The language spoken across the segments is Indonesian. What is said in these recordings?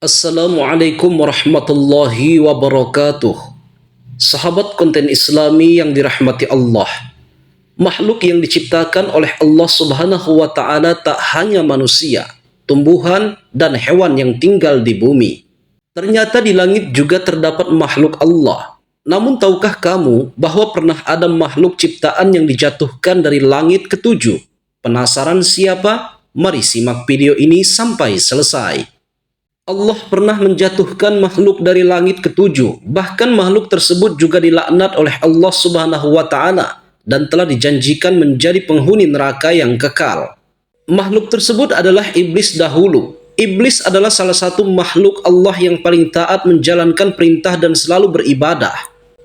Assalamualaikum warahmatullahi wabarakatuh. Sahabat konten Islami yang dirahmati Allah. Makhluk yang diciptakan oleh Allah Subhanahu wa taala tak hanya manusia, tumbuhan dan hewan yang tinggal di bumi. Ternyata di langit juga terdapat makhluk Allah. Namun tahukah kamu bahwa pernah ada makhluk ciptaan yang dijatuhkan dari langit ketujuh? Penasaran siapa? Mari simak video ini sampai selesai. Allah pernah menjatuhkan makhluk dari langit ketujuh. Bahkan makhluk tersebut juga dilaknat oleh Allah Subhanahu wa taala dan telah dijanjikan menjadi penghuni neraka yang kekal. Makhluk tersebut adalah iblis dahulu. Iblis adalah salah satu makhluk Allah yang paling taat menjalankan perintah dan selalu beribadah.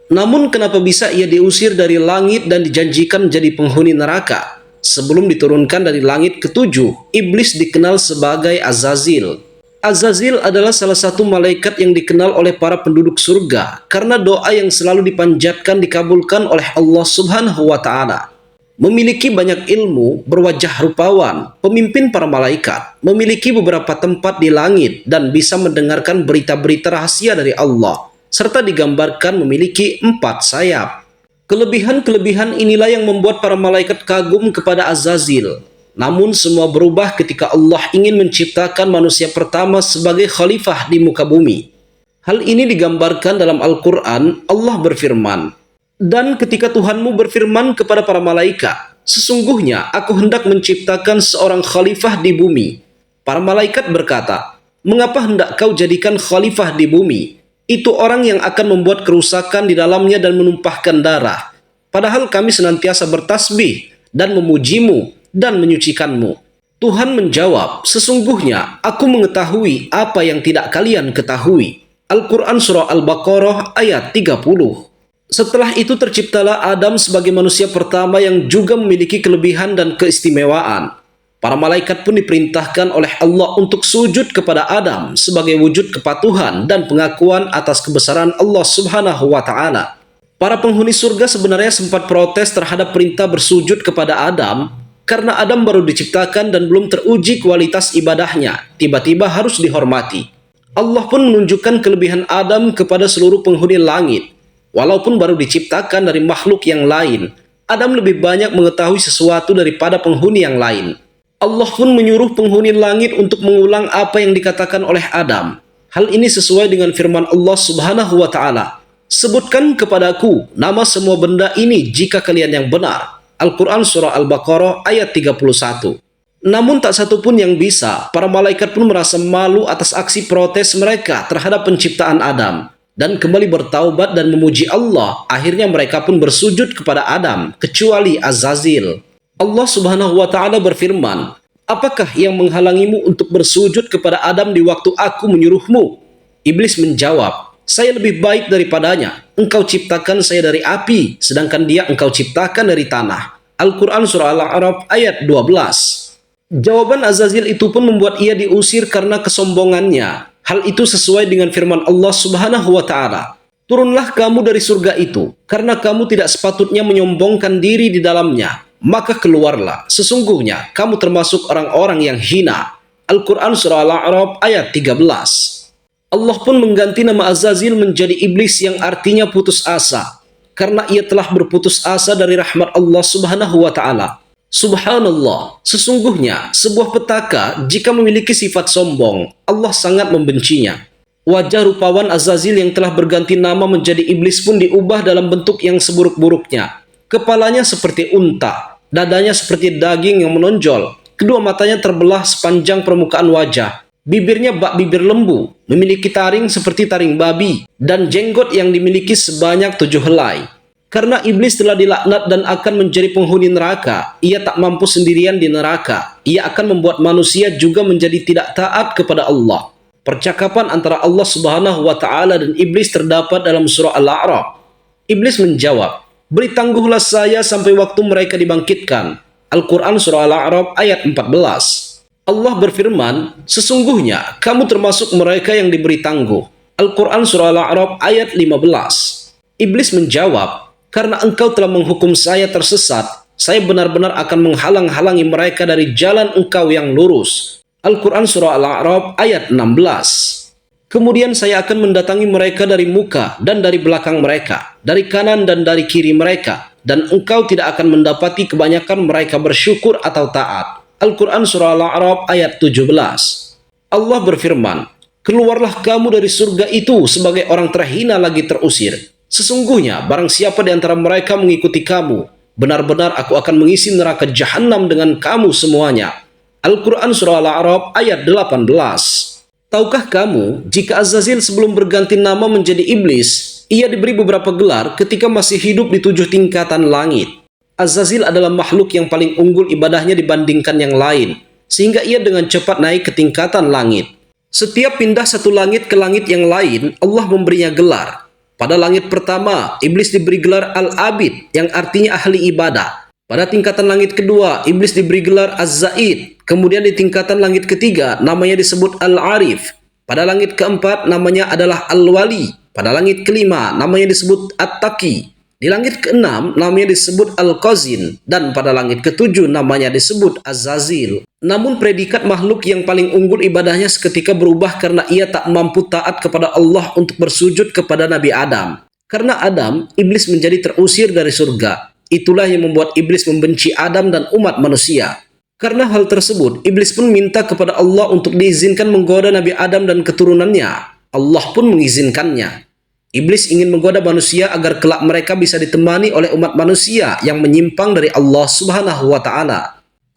Namun kenapa bisa ia diusir dari langit dan dijanjikan menjadi penghuni neraka? Sebelum diturunkan dari langit ketujuh, iblis dikenal sebagai Azazil. Azazil adalah salah satu malaikat yang dikenal oleh para penduduk surga karena doa yang selalu dipanjatkan dikabulkan oleh Allah Subhanahu wa taala. Memiliki banyak ilmu, berwajah rupawan, pemimpin para malaikat, memiliki beberapa tempat di langit dan bisa mendengarkan berita-berita rahasia dari Allah, serta digambarkan memiliki 4 sayap. Kelebihan-kelebihan inilah yang membuat para malaikat kagum kepada Azazil. Namun semua berubah ketika Allah ingin menciptakan manusia pertama sebagai khalifah di muka bumi. Hal ini digambarkan dalam Al-Quran. Allah berfirman, "Dan ketika Tuhanmu berfirman kepada para malaikat, sesungguhnya aku hendak menciptakan seorang khalifah di bumi." Para malaikat berkata, "Mengapa hendak kau jadikan khalifah di bumi? Itu orang yang akan membuat kerusakan di dalamnya dan menumpahkan darah. Padahal kami senantiasa bertasbih dan memujimu dan menyucikanmu." Tuhan menjawab, "Sesungguhnya aku mengetahui apa yang tidak kalian ketahui." Al-Quran Surah Al-Baqarah ayat 30. Setelah itu terciptalah Adam sebagai manusia pertama yang juga memiliki kelebihan dan keistimewaan. Para malaikat pun diperintahkan oleh Allah untuk sujud kepada Adam sebagai wujud kepatuhan dan pengakuan atas kebesaran Allah Subhanahu wa taala. Para penghuni surga sebenarnya sempat protes terhadap perintah bersujud kepada Adam karena Adam baru diciptakan dan belum teruji kualitas ibadahnya, tiba-tiba harus dihormati. Allah pun menunjukkan kelebihan Adam kepada seluruh penghuni langit. Walaupun baru diciptakan dari makhluk yang lain, Adam lebih banyak mengetahui sesuatu daripada penghuni yang lain. Allah pun menyuruh penghuni langit untuk mengulang apa yang dikatakan oleh Adam. Hal ini sesuai dengan firman Allah Subhanahu wa taala, "Sebutkan kepadaku nama semua benda ini jika kalian yang benar." Al-Quran Surah Al-Baqarah ayat 31. Namun tak satu pun yang bisa. Para malaikat pun merasa malu atas aksi protes mereka terhadap penciptaan Adam dan kembali bertaubat dan memuji Allah. Akhirnya mereka pun bersujud kepada Adam kecuali Azazil. Allah Subhanahu wa taala berfirman, "Apakah yang menghalangimu untuk bersujud kepada Adam di waktu aku menyuruhmu?" Iblis menjawab, "Saya lebih baik daripadanya. Engkau ciptakan saya dari api, sedangkan dia engkau ciptakan dari tanah." Al-Quran Surah Al-A'raf ayat 12. Jawaban Azazil itu pun membuat ia diusir karena kesombongannya. Hal itu sesuai dengan firman Allah Subhanahu wa taala, "Turunlah kamu dari surga itu, karena kamu tidak sepatutnya menyombongkan diri di dalamnya. Maka keluarlah, sesungguhnya kamu termasuk orang-orang yang hina." Al-Quran Surah Al-A'raf ayat 13. Allah pun mengganti nama Azazil menjadi iblis yang artinya putus asa, karena ia telah berputus asa dari rahmat Allah Subhanahu wa taala. Subhanallah, sesungguhnya sebuah petaka jika memiliki sifat sombong, Allah sangat membencinya. Wajah rupawan Azazil yang telah berganti nama menjadi iblis pun diubah dalam bentuk yang seburuk-buruknya. Kepalanya seperti unta, dadanya seperti daging yang menonjol, kedua matanya terbelah sepanjang permukaan wajah. Bibirnya bak bibir lembu, memiliki taring seperti taring babi, dan jenggot yang dimiliki sebanyak 7 helai. Karena iblis telah dilaknat dan akan menjadi penghuni neraka, ia tak mampu sendirian di neraka. Ia akan membuat manusia juga menjadi tidak taat kepada Allah. Percakapan antara Allah Subhanahu wa taala dan iblis terdapat dalam surah Al-A'raf. Iblis menjawab, "Beri tangguhlah saya sampai waktu mereka dibangkitkan." Al-Quran Surah Al-A'raf ayat 14. Allah berfirman, "Sesungguhnya kamu termasuk mereka yang diberi tangguh." Al-Quran Surah Al-A'raf ayat 15. Iblis menjawab, "Karena engkau telah menghukum saya tersesat, saya benar-benar akan menghalang-halangi mereka dari jalan engkau yang lurus." Al-Quran Surah Al-A'raf ayat 16. Kemudian saya akan mendatangi mereka dari muka dan dari belakang mereka, dari kanan dan dari kiri mereka, dan engkau tidak akan mendapati kebanyakan mereka bersyukur atau taat. Al-Quran Surah Al-A'raf ayat 17. Allah berfirman, keluarlah kamu dari surga itu sebagai orang terhina lagi terusir. Sesungguhnya barang siapa di antara mereka mengikuti kamu, benar-benar aku akan mengisi neraka jahanam dengan kamu semuanya. Al-Quran Surah Al-A'raf ayat 18. Tahukah kamu, jika Azazil sebelum berganti nama menjadi iblis, ia diberi beberapa gelar ketika masih hidup di 7 tingkatan langit. Azazil adalah makhluk yang paling unggul ibadahnya dibandingkan yang lain, sehingga ia dengan cepat naik ke tingkatan langit. Setiap pindah satu langit ke langit yang lain, Allah memberinya gelar. Pada langit pertama, iblis diberi gelar Al-Abid, yang artinya ahli ibadah. Pada tingkatan langit kedua, iblis diberi gelar Az-Zaid. Kemudian di tingkatan langit ketiga, namanya disebut Al-Arif. Pada langit keempat, namanya adalah Al-Wali. Pada langit kelima, namanya disebut At-Taqi. Di langit keenam, namanya disebut Al-Qazin. Dan pada langit ketujuh, namanya disebut Az-Zazil. Namun predikat makhluk yang paling unggul ibadahnya seketika berubah karena ia tak mampu taat kepada Allah untuk bersujud kepada Nabi Adam. Karena Adam, iblis menjadi terusir dari surga. Itulah yang membuat iblis membenci Adam dan umat manusia. Karena hal tersebut, iblis pun minta kepada Allah untuk diizinkan menggoda Nabi Adam dan keturunannya. Allah pun mengizinkannya. Iblis ingin menggoda manusia agar kelak mereka bisa ditemani oleh umat manusia yang menyimpang dari Allah Subhanahu wa Ta'ala.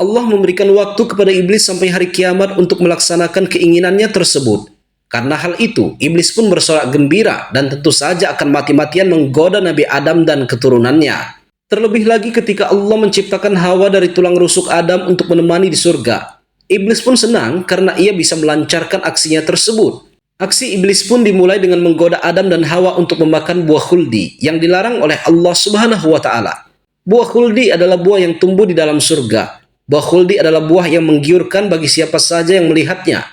Allah memberikan waktu kepada iblis sampai hari kiamat untuk melaksanakan keinginannya tersebut. Karena hal itu, iblis pun bersorak gembira dan tentu saja akan mati-matian menggoda Nabi Adam dan keturunannya. Terlebih lagi ketika Allah menciptakan Hawa dari tulang rusuk Adam untuk menemani di surga. Iblis pun senang karena ia bisa melancarkan aksinya tersebut. Aksi iblis pun dimulai dengan menggoda Adam dan Hawa untuk memakan buah khuldi yang dilarang oleh Allah Subhanahu wa Ta'ala. Buah khuldi adalah buah yang tumbuh di dalam surga. Buah khuldi adalah buah yang menggiurkan bagi siapa saja yang melihatnya.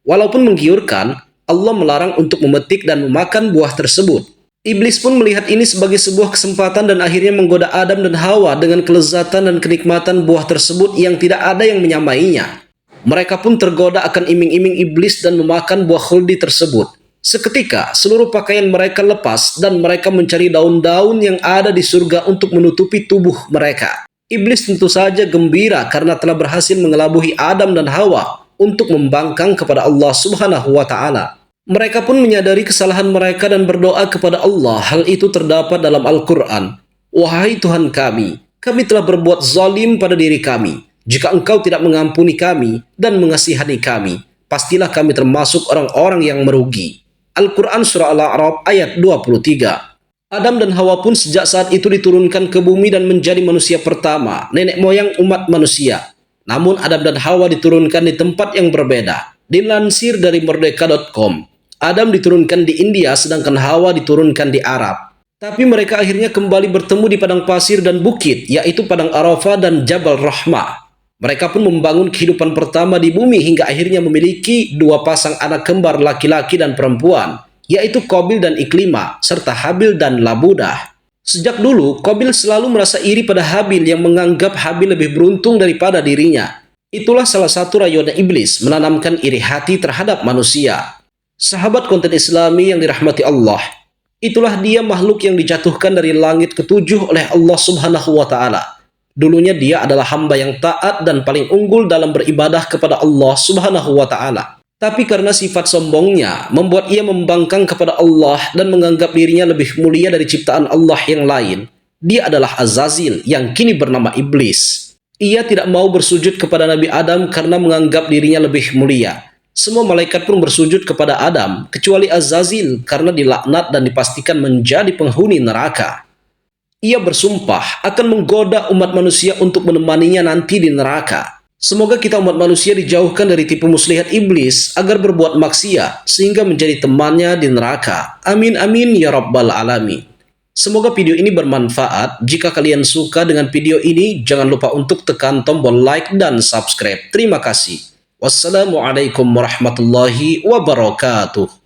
Walaupun menggiurkan, Allah melarang untuk memetik dan memakan buah tersebut. Iblis pun melihat ini sebagai sebuah kesempatan dan akhirnya menggoda Adam dan Hawa dengan kelezatan dan kenikmatan buah tersebut yang tidak ada yang menyamainya. Mereka pun tergoda akan iming-iming iblis dan memakan buah khuldi tersebut. Seketika, seluruh pakaian mereka lepas dan mereka mencari daun-daun yang ada di surga untuk menutupi tubuh mereka. Iblis tentu saja gembira karena telah berhasil mengelabui Adam dan Hawa untuk membangkang kepada Allah Subhanahu wa Ta'ala. Mereka pun menyadari kesalahan mereka dan berdoa kepada Allah. Hal itu terdapat dalam Al-Quran. Wahai Tuhan kami telah berbuat zalim pada diri kami. Jika Engkau tidak mengampuni kami dan mengasihani kami, pastilah kami termasuk orang-orang yang merugi. Al-Quran Surah Al-A'raf ayat 23. Adam dan Hawa pun sejak saat itu diturunkan ke bumi dan menjadi manusia pertama, nenek moyang umat manusia. Namun Adam dan Hawa diturunkan di tempat yang berbeda. Dilansir dari merdeka.com. Adam diturunkan di India sedangkan Hawa diturunkan di Arab. Tapi mereka akhirnya kembali bertemu di padang pasir dan bukit, yaitu padang Arafah dan Jabal Rahmah. Mereka pun membangun kehidupan pertama di bumi hingga akhirnya memiliki 2 pasang anak kembar laki-laki dan perempuan, yaitu Qabil dan Iklimah, serta Habil dan Labudah. Sejak dulu, Qabil selalu merasa iri pada Habil yang menganggap Habil lebih beruntung daripada dirinya. Itulah salah satu rayuan iblis menanamkan iri hati terhadap manusia. Sahabat konten Islami yang dirahmati Allah, itulah dia makhluk yang dijatuhkan dari langit ke-7 oleh Allah Subhanahu wa Ta'ala. Dulunya dia adalah hamba yang taat dan paling unggul dalam beribadah kepada Allah Subhanahu wa Ta'ala. Tapi karena sifat sombongnya membuat ia membangkang kepada Allah dan menganggap dirinya lebih mulia dari ciptaan Allah yang lain. Dia adalah Azazil yang kini bernama iblis. Ia tidak mau bersujud kepada Nabi Adam karena menganggap dirinya lebih mulia. Semua malaikat pun bersujud kepada Adam, kecuali Azazil karena dilaknat dan dipastikan menjadi penghuni neraka. Ia bersumpah akan menggoda umat manusia untuk menemaninya nanti di neraka. Semoga kita umat manusia dijauhkan dari tipu muslihat iblis agar berbuat maksiat sehingga menjadi temannya di neraka. Amin amin ya rabbal alamin. Semoga video ini bermanfaat. Jika kalian suka dengan video ini, jangan lupa untuk tekan tombol like dan subscribe. Terima kasih. Wassalamualaikum warahmatullahi wabarakatuh.